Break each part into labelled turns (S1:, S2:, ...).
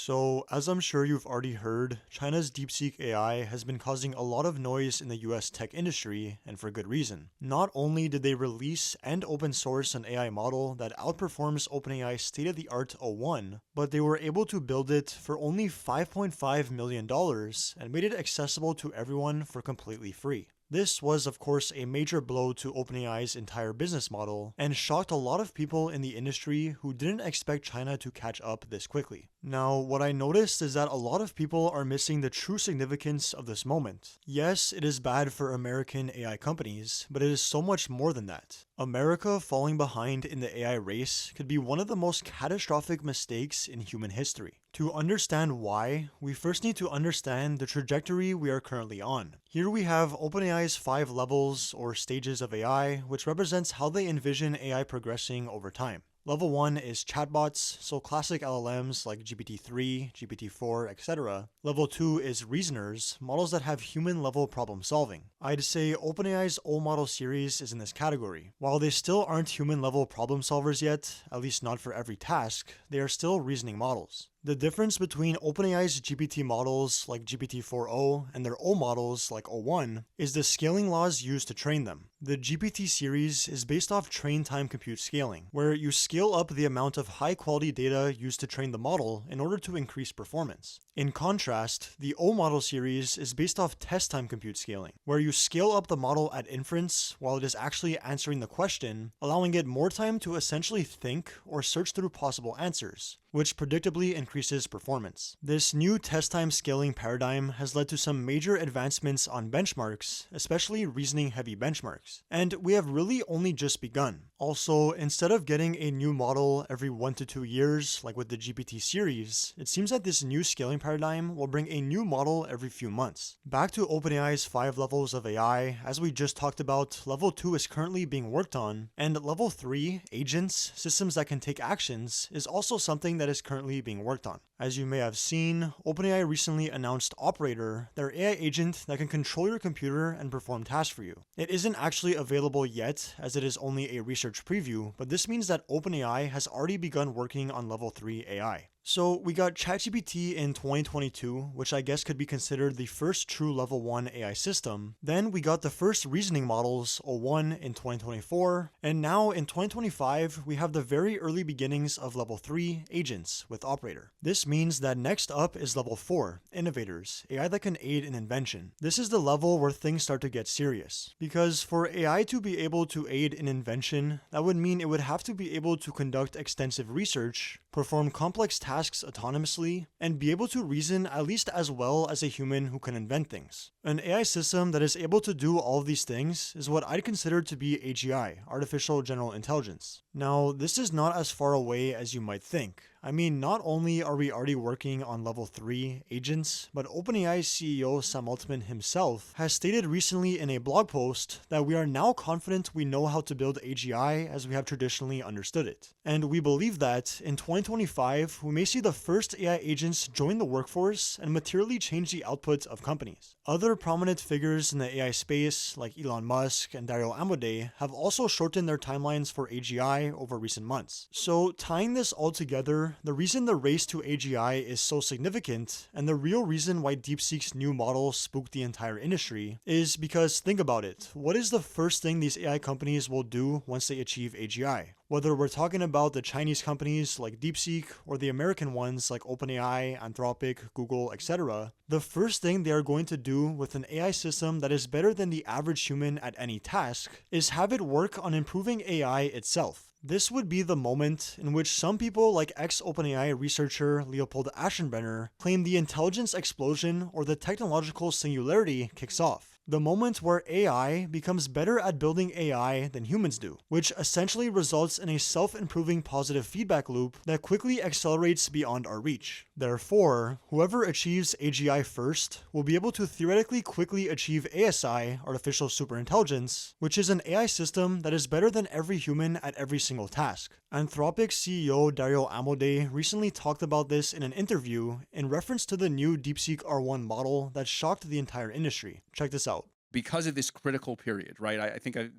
S1: So, as I'm sure you've already heard, China's DeepSeek AI has been causing a lot of noise in the US tech industry, and for good reason. Not only did they release and open source an AI model that outperforms OpenAI's state-of-the-art o1, but they were able to build it for only $5.5 million and made it accessible to everyone for completely free. This was, of course, a major blow to OpenAI's entire business model and shocked a lot of people in the industry who didn't expect China to catch up this quickly. Now, what I noticed is that a lot of people are missing the true significance of this moment. Yes, it is bad for American AI companies, but it is so much more than that. America falling behind in the AI race could be one of the most catastrophic mistakes in human history. To understand why, we first need to understand the trajectory we are currently on. Here we have OpenAI's 5 levels or stages of AI, which represents how they envision AI progressing over time. Level 1 is chatbots, so classic LLMs like GPT-3, GPT-4, etc. Level 2 is reasoners, models that have human-level problem solving. I'd say OpenAI's O model series is in this category. While they still aren't human-level problem solvers yet, at least not for every task, they are still reasoning models. The difference between OpenAI's GPT models like GPT-4o and their O models like o1 is the scaling laws used to train them. The GPT series is based off train time compute scaling, where you scale up the amount of high-quality data used to train the model in order to increase performance. In contrast, the O model series is based off test time compute scaling, where you scale up the model at inference while it is actually answering the question, allowing it more time to essentially think or search through possible answers, which predictably increases performance. This new test time scaling paradigm has led to some major advancements on benchmarks, especially reasoning-heavy benchmarks. And we have really only just begun. Also, instead of getting a new model every 1 to 2 years, like with the GPT series, it seems that this new scaling paradigm will bring a new model every few months. Back to OpenAI's 5 levels of AI, as we just talked about, level 2 is currently being worked on, and level 3, agents, systems that can take actions, is also something that is currently being worked on. As you may have seen, OpenAI recently announced Operator, their AI agent that can control your computer and perform tasks for you. It isn't actually available yet, as it is only a research preview, but this means that OpenAI has already begun working on level 3 AI. So we got ChatGPT in 2022, which I guess could be considered the first true level 1 AI system. Then we got the first reasoning models, o1, in 2024. And now in 2025, we have the very early beginnings of level 3 agents with Operator. This means that next up is level 4, innovators, AI that can aid in invention. This is the level where things start to get serious. Because for AI to be able to aid in invention, that would mean it would have to be able to conduct extensive research, perform complex tasks autonomously, and be able to reason at least as well as a human who can invent things. An AI system that is able to do all of these things is what I'd consider to be AGI, Artificial General Intelligence. Now, this is not as far away as you might think. I mean, not only are we already working on level 3 agents, but OpenAI's CEO Sam Altman himself has stated recently in a blog post that we are now confident we know how to build AGI as we have traditionally understood it. And we believe that in 2025, we may see the first AI agents join the workforce and materially change the output of companies. Other prominent figures in the AI space, like Elon Musk and Dario Amodei, have also shortened their timelines for AGI over recent months. So tying this all together, the reason the race to AGI is so significant, and the real reason why DeepSeek's new model spooked the entire industry, is because think about it, what is the first thing these AI companies will do once they achieve AGI? Whether we're talking about the Chinese companies like DeepSeek or the American ones like OpenAI, Anthropic, Google, etc., the first thing they are going to do with an AI system that is better than the average human at any task is have it work on improving AI itself. This would be the moment in which some people like ex-OpenAI researcher Leopold Aschenbrenner claim the intelligence explosion or the technological singularity kicks off. The moment where AI becomes better at building AI than humans do, which essentially results in a self-improving positive feedback loop that quickly accelerates beyond our reach. Therefore, whoever achieves AGI first will be able to theoretically quickly achieve ASI, Artificial Superintelligence, which is an AI system that is better than every human at every single task. Anthropic CEO Dario Amodei recently talked about this in an interview in reference to the new DeepSeek R1 model that shocked the entire industry. Check this out.
S2: Because of this critical period, right? I think I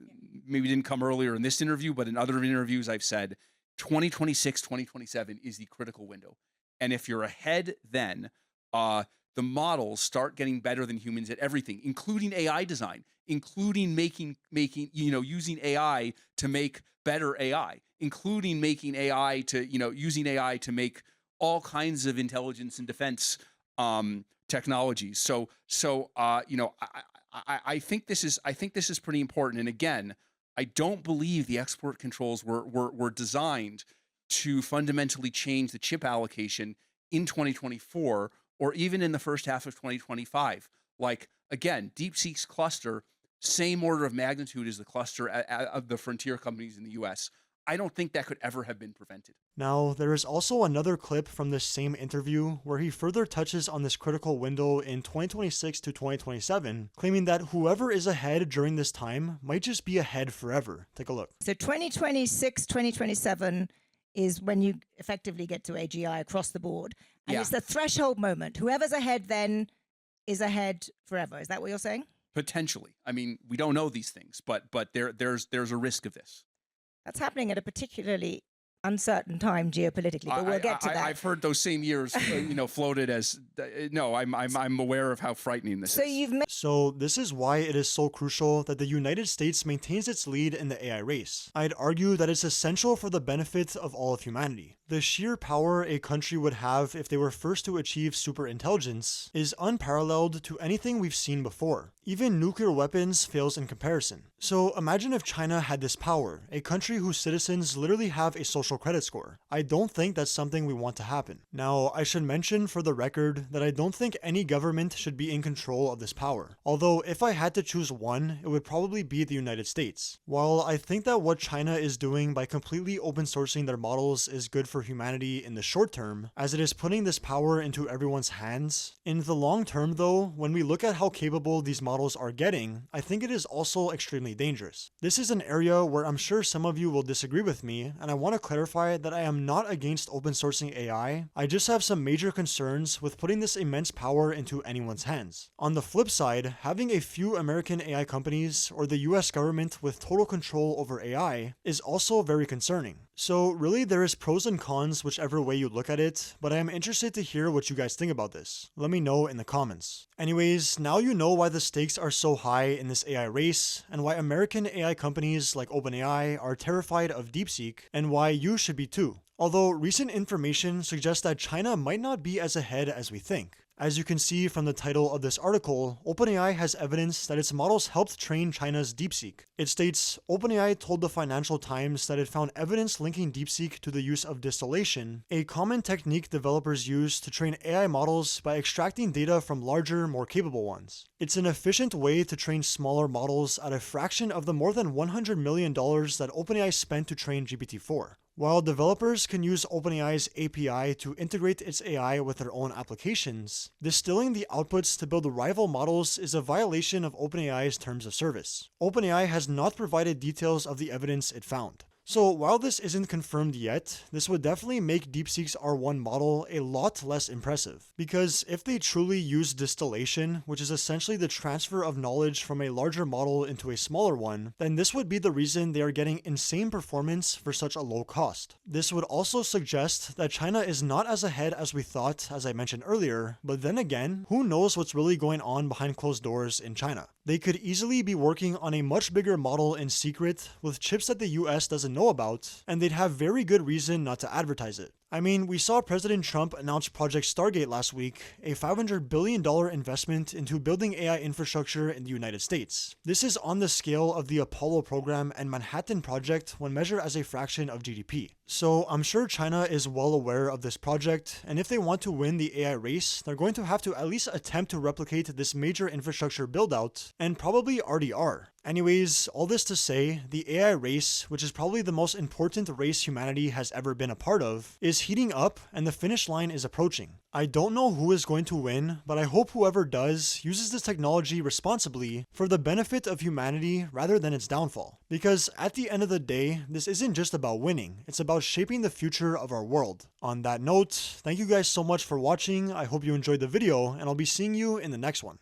S2: maybe didn't come earlier in this interview, but in other interviews I've said 2026, 2027 is the critical window. And if you're ahead, then the models start getting better than humans at everything, including AI design, including making using AI to make better AI, including making AI to using AI to make all kinds of intelligence and defense technologies. So I think this is pretty important. And again, I don't believe the export controls were designed to fundamentally change the chip allocation in 2024 or even in the first half of 2025. Like, again, DeepSeek's cluster, same order of magnitude as the cluster of the frontier companies in the US. I don't think that could ever have been prevented.
S1: Now, there is also another clip from this same interview where he further touches on this critical window in 2026 to 2027, claiming that whoever is ahead during this time might just be ahead forever. Take a look.
S3: So 2026, 2027 is when you effectively get to AGI across the board. And it's the threshold moment. Whoever's ahead then is ahead forever. Is that what you're saying?
S2: Potentially. I mean, we don't know these things, but there's a risk of this.
S3: That's happening at a particularly uncertain time geopolitically, but we'll get to that.
S2: I've heard those same years, floated as no. I'm aware of how frightening this is.
S1: So this is why it is so crucial that the United States maintains its lead in the AI race. I'd argue that it's essential for the benefit of all of humanity. The sheer power a country would have if they were first to achieve super intelligence is unparalleled to anything we've seen before. Even nuclear weapons fails in comparison. So imagine if China had this power, a country whose citizens literally have a social credit score. I don't think that's something we want to happen. Now, I should mention for the record that I don't think any government should be in control of this power. Although if I had to choose one, it would probably be the United States. While I think that what China is doing by completely open sourcing their models is good for humanity in the short term, as it is putting this power into everyone's hands, in the long term though, when we look at how capable these models are getting, I think it is also extremely dangerous. This is an area where I'm sure some of you will disagree with me, and I want to clarify that I am not against open sourcing AI, I just have some major concerns with putting this immense power into anyone's hands. On the flip side, having a few American AI companies or the US government with total control over AI is also very concerning. So really there is pros and cons whichever way you look at it, but I am interested to hear what you guys think about this. Let me know in the comments. Anyways, now you know why the stakes are so high in this AI race, and why American AI companies like OpenAI are terrified of DeepSeek, and why you should be too. Although recent information suggests that China might not be as ahead as we think. As you can see from the title of this article, OpenAI has evidence that its models helped train China's DeepSeek. It states, OpenAI told the Financial Times that it found evidence linking DeepSeek to the use of distillation, a common technique developers use to train AI models by extracting data from larger, more capable ones. It's an efficient way to train smaller models at a fraction of the more than $100 million that OpenAI spent to train GPT-4. While developers can use OpenAI's API to integrate its AI with their own applications, distilling the outputs to build rival models is a violation of OpenAI's terms of service. OpenAI has not provided details of the evidence it found. So while this isn't confirmed yet, this would definitely make DeepSeek's R1 model a lot less impressive. Because if they truly use distillation, which is essentially the transfer of knowledge from a larger model into a smaller one, then this would be the reason they are getting insane performance for such a low cost. This would also suggest that China is not as ahead as we thought, as I mentioned earlier, but then again, who knows what's really going on behind closed doors in China. They could easily be working on a much bigger model in secret with chips that the US doesn't know about, and they'd have very good reason not to advertise it. I mean, we saw President Trump announce Project Stargate last week, a $500 billion investment into building AI infrastructure in the United States. This is on the scale of the Apollo program and Manhattan Project when measured as a fraction of GDP. So I'm sure China is well aware of this project, and if they want to win the AI race, they're going to have to at least attempt to replicate this major infrastructure build-out, and probably already are. Anyways, all this to say, the AI race, which is probably the most important race humanity has ever been a part of, is heating up and the finish line is approaching. I don't know who is going to win, but I hope whoever does uses this technology responsibly for the benefit of humanity rather than its downfall. Because at the end of the day, this isn't just about winning, it's about shaping the future of our world. On that note, thank you guys so much for watching, I hope you enjoyed the video, and I'll be seeing you in the next one.